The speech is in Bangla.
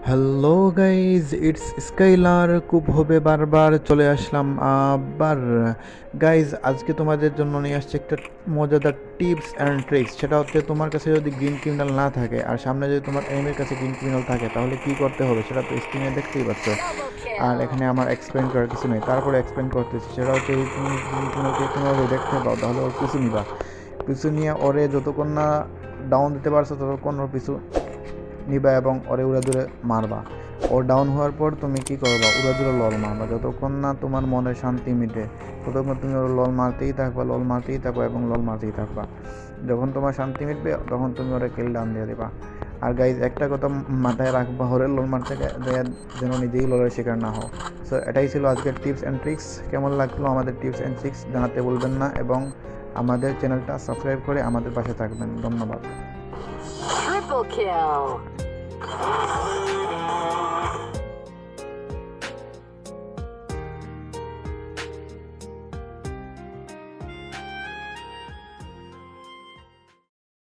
Hello guys, it's Skylar. খুব হবে বারবার চলে আসলাম আবার। গাইজ, আজকে তোমাদের জন্য নিয়ে আসছে একটা মজাদার টিপস অ্যান্ড ট্রিক্স। সেটা হচ্ছে, তোমার কাছে যদি গ্রিন ক্রিমিনাল না থাকে আর সামনে যদি তোমার এনিমির কাছে গ্রিন ক্রিমিনাল থাকে, তাহলে কি করতে হবে সেটা তো স্ক্রিনে দেখতেই পাচ্ছ। আর এখানে আমার এক্সপ্লেন করার কিছু নেই, তারপরে এক্সপ্লেন করতেছি। সেটা হচ্ছে, যদি তুমি গ্রিন ক্রিমিনালকে কোনোভাবে দেখতে পাও, তাহলে ওর পিছু নিবা। পিছু নিয়ে ওরে যতক্ষণ না ডাউন দিতে পারছো ততক্ষণ ওর পিছু নিবা এবং ওরে উড়াদুরে মারবা। ও ডাউন হওয়ার পর তুমি কি করবা? উড়াদুরে লল মারবা। যতক্ষণ না তোমার মনে শান্তি মিটে ততক্ষণ তুমি ওর লল মারতেই থাকবা, লল মারতেই থাকবা এবং লল মারতেই থাকবা। যখন তোমার শান্তি মিটবে তখন তুমি ওরে কিল ডাউন দিয়ে দিবা। আর গাইজ, একটা কথা মাথায় রাখবা, ওরে লল মারতে দেয়া যেন নিজেই ললের শিকার না হও। সো এটাই ছিল আজকের টিপস অ্যান্ড ট্রিক্স। কেমন লাগলো আমাদের টিপস অ্যান্ড ট্রিক্স জানাতে বলবেন না এবং আমাদের চ্যানেলটা সাবস্ক্রাইব করে আমাদের পাশে থাকবেন। ধন্যবাদ। Triple kill!